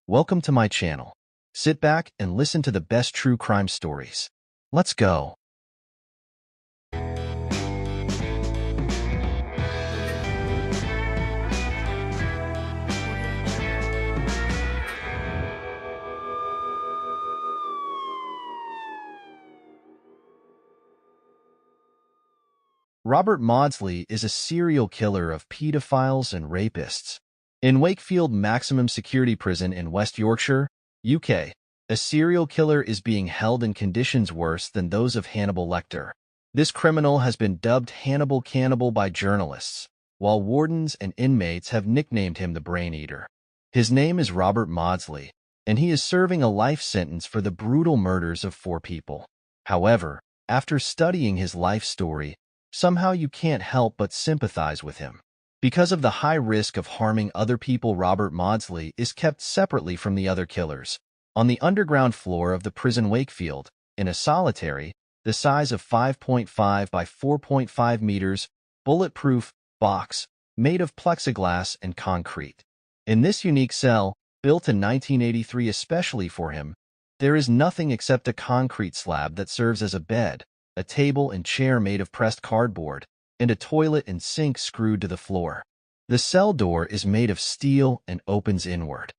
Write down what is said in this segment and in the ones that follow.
Welcome to my channel. Sit back and listen to the best true crime stories. Let's go. Robert Maudsley is a serial killer of pedophiles and rapists. In Wakefield Maximum Security Prison in West Yorkshire, UK, a serial killer is being held in conditions worse than those of Hannibal Lecter. This criminal has been dubbed Hannibal Cannibal by journalists, while wardens and inmates have nicknamed him the Brain Eater. His name is Robert Maudsley, and he is serving a life sentence for the brutal murders of 4 people. However, after studying his life story, somehow you can't help but sympathize with him. Because of the high risk of harming other people, Robert Maudsley is kept separately from the other killers, on the underground floor of the prison Wakefield, in a solitary, the size of 5.5 by 4.5 meters, bulletproof box made of plexiglass and concrete. In this unique cell, built in 1983 especially for him, there is nothing except a concrete slab that serves as a bed, a table and chair made of pressed cardboard, and a toilet and sink screwed to the floor. The cell door is made of steel and opens inward.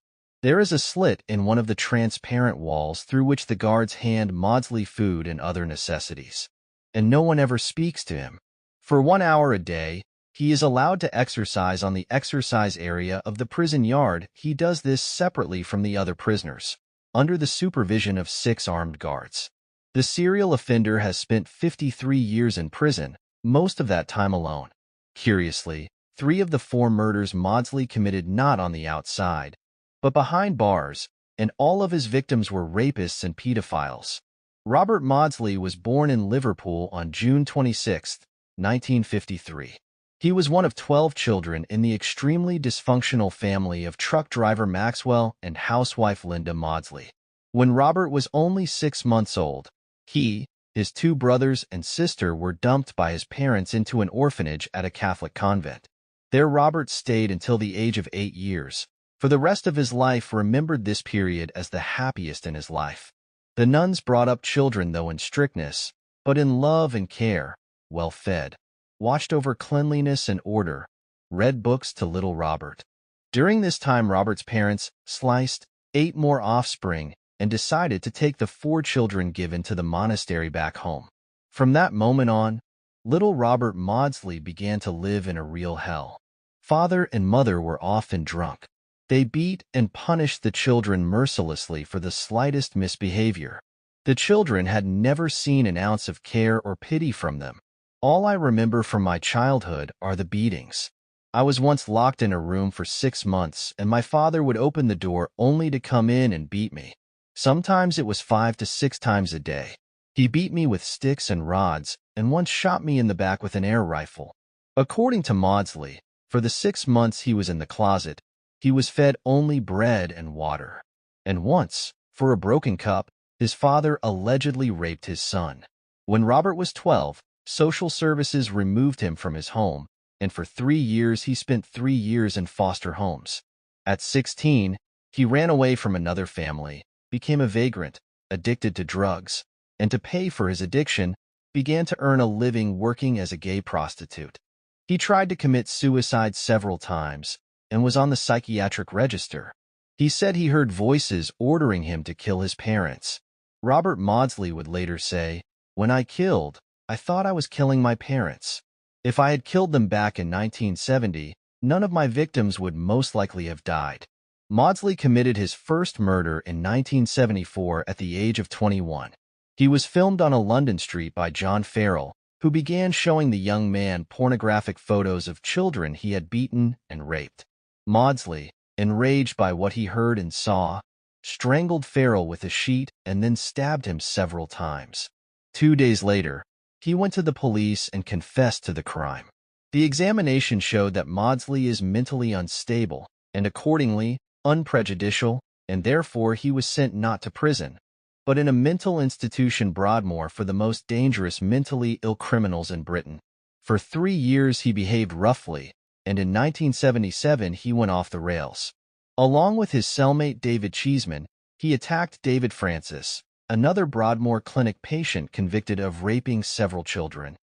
There is a slit in one of the transparent walls through which the guards hand Maudsley food and other necessities. And no one ever speaks to him. For 1 hour a day, he is allowed to exercise on the exercise area of the prison yard. He does this separately from the other prisoners, under the supervision of 6 armed guards. The serial offender has spent 53 years in prison, most of that time alone. Curiously, 3 of the 4 murders Maudsley committed not on the outside, but behind bars, and all of his victims were rapists and pedophiles. Robert Maudsley was born in Liverpool on June 26, 1953. He was one of 12 children in the extremely dysfunctional family of truck driver Maxwell and housewife Linda Maudsley. When Robert was only 6 months old, he, his 2 brothers and sister were dumped by his parents into an orphanage at a Catholic convent. There Robert stayed until the age of 8 years. For the rest of his life remembered this period as the happiest in his life. The nuns brought up children though in strictness, but in love and care, well fed, watched over cleanliness and order, read books to little Robert. During this time Robert's parents sliced 8 more offspring and decided to take the 4 children given to the monastery back home. From that moment on, little Robert Maudsley began to live in a real hell. Father and mother were often drunk. They beat and punished the children mercilessly for the slightest misbehavior. The children had never seen an ounce of care or pity from them. All I remember from my childhood are the beatings. I was once locked in a room for 6 months, and my father would open the door only to come in and beat me. Sometimes it was 5 to 6 times a day. He beat me with sticks and rods, and once shot me in the back with an air rifle. According to Maudsley, for the 6 months he was in the closet, he was fed only bread and water. And once, for a broken cup, his father allegedly raped his son. When Robert was 12, social services removed him from his home, and for 3 years he spent 3 years in foster homes. At 16, he ran away from another family, became a vagrant, addicted to drugs, and to pay for his addiction, began to earn a living working as a gay prostitute. He tried to commit suicide several times and was on the psychiatric register. He said he heard voices ordering him to kill his parents. Robert Maudsley would later say, "When I killed, I thought I was killing my parents. If I had killed them back in 1970, none of my victims would most likely have died." Maudsley committed his first murder in 1974 at the age of 21. He was filmed on a London street by John Farrell, who began showing the young man pornographic photos of children he had beaten and raped. Maudsley, enraged by what he heard and saw, strangled Farrell with a sheet and then stabbed him several times. 2 days later, he went to the police and confessed to the crime. The examination showed that Maudsley is mentally unstable and accordingly unprejudicial, and therefore he was sent not to prison, but in a mental institution Broadmoor for the most dangerous mentally ill criminals in Britain. For 3 years he behaved roughly, and in 1977 he went off the rails. Along with his cellmate David Cheeseman, he attacked David Francis, another Broadmoor Clinic patient convicted of raping several children.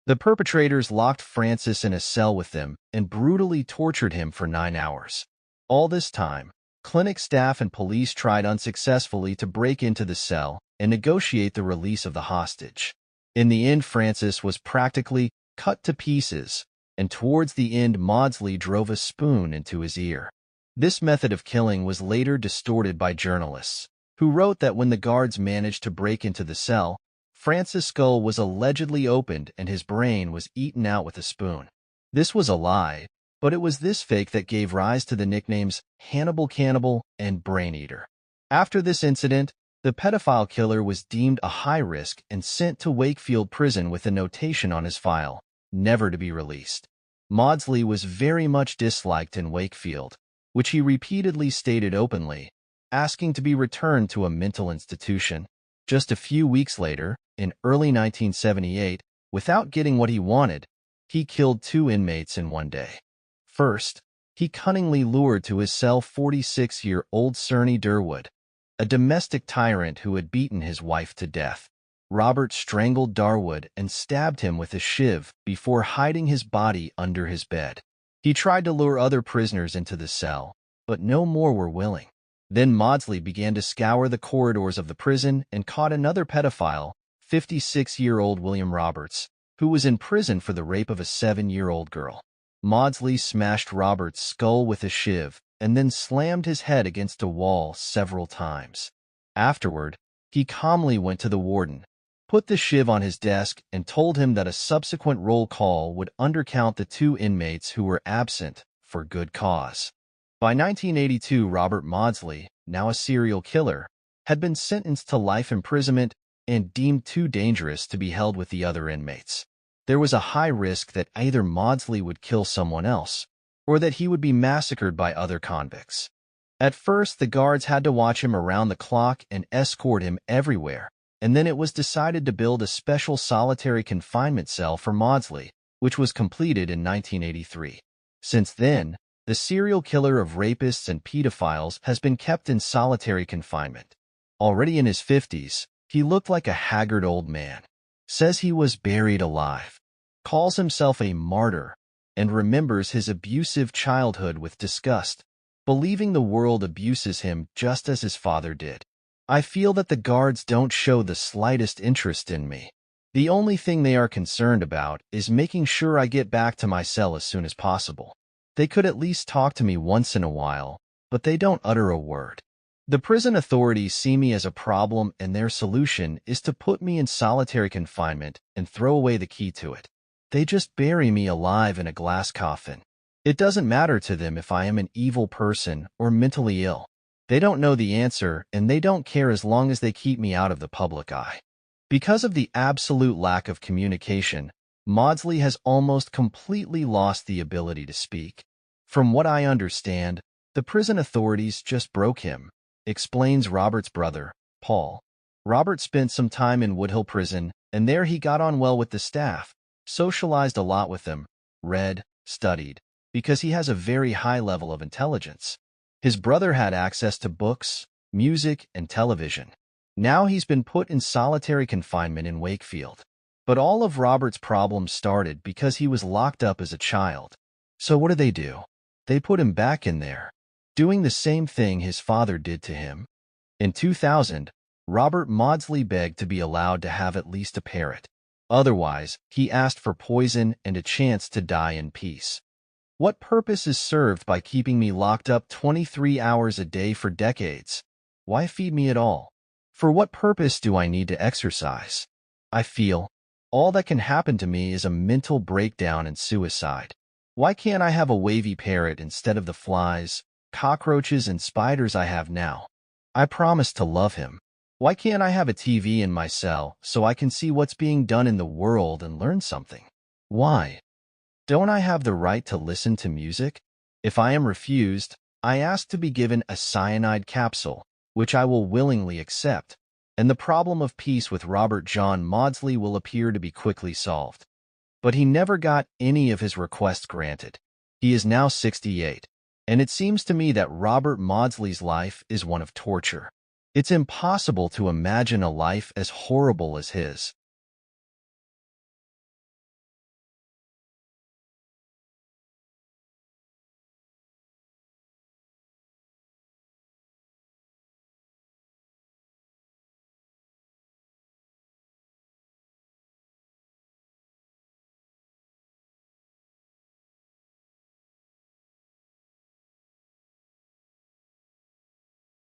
The perpetrators locked Francis in a cell with them and brutally tortured him for 9 hours. All this time, clinic staff and police tried unsuccessfully to break into the cell and negotiate the release of the hostage. In the end, Francis was practically cut to pieces, and towards the end Maudsley drove a spoon into his ear. This method of killing was later distorted by journalists, who wrote that when the guards managed to break into the cell, Francis' skull was allegedly opened and his brain was eaten out with a spoon. This was a lie, but it was this fake that gave rise to the nicknames Hannibal Cannibal and Brain Eater. After this incident, the pedophile killer was deemed a high risk and sent to Wakefield Prison with a notation on his file, never to be released. Maudsley was very much disliked in Wakefield, which he repeatedly stated openly, asking to be returned to a mental institution. Just a few weeks later, in early 1978, without getting what he wanted, he killed 2 inmates in one day. First, he cunningly lured to his cell 46-year-old Cerny Durwood, a domestic tyrant who had beaten his wife to death. Robert strangled Darwood and stabbed him with a shiv before hiding his body under his bed. He tried to lure other prisoners into the cell, but no more were willing. Then Maudsley began to scour the corridors of the prison and caught another pedophile, 56-year-old William Roberts, who was in prison for the rape of a 7-year-old girl. Maudsley smashed Roberts' skull with a shiv and then slammed his head against a wall several times. Afterward, he calmly went to the warden, put the shiv on his desk, and told him that a subsequent roll call would undercount the 2 inmates who were absent for good cause. By 1982, Robert Maudsley, now a serial killer, had been sentenced to life imprisonment and deemed too dangerous to be held with the other inmates. There was a high risk that either Maudsley would kill someone else, or that he would be massacred by other convicts. At first, the guards had to watch him around the clock and escort him everywhere, and then it was decided to build a special solitary confinement cell for Maudsley, which was completed in 1983. Since then, the serial killer of rapists and pedophiles has been kept in solitary confinement. Already in his 50s, he looked like a haggard old man, says he was buried alive, calls himself a martyr, and remembers his abusive childhood with disgust, believing the world abuses him just as his father did. I feel that the guards don't show the slightest interest in me. The only thing they are concerned about is making sure I get back to my cell as soon as possible. They could at least talk to me once in a while, but they don't utter a word. The prison authorities see me as a problem, and their solution is to put me in solitary confinement and throw away the key to it. They just bury me alive in a glass coffin. It doesn't matter to them if I am an evil person or mentally ill. They don't know the answer, and they don't care as long as they keep me out of the public eye. Because of the absolute lack of communication, Maudsley has almost completely lost the ability to speak. From what I understand, the prison authorities just broke him, explains Robert's brother, Paul. Robert spent some time in Woodhill Prison, and there he got on well with the staff, socialized a lot with them, read, studied, because he has a very high level of intelligence. His brother had access to books, music, and television. Now he's been put in solitary confinement in Wakefield. But all of Robert's problems started because he was locked up as a child. So what do? They put him back in there, doing the same thing his father did to him. In 2000, Robert Maudsley begged to be allowed to have at least a parrot. Otherwise, he asked for poison and a chance to die in peace. What purpose is served by keeping me locked up 23 hours a day for decades? Why feed me at all? For what purpose do I need to exercise? I feel all that can happen to me is a mental breakdown and suicide. Why can't I have a wavy parrot instead of the flies, cockroaches, and spiders I have now? I promised to love him. Why can't I have a TV in my cell so I can see what's being done in the world and learn something? Why? Don't I have the right to listen to music? If I am refused, I ask to be given a cyanide capsule, which I will willingly accept, and the problem of peace with Robert John Maudsley will appear to be quickly solved. But he never got any of his requests granted. He is now 68. And it seems to me that Robert Maudsley's life is one of torture. It's impossible to imagine a life as horrible as his.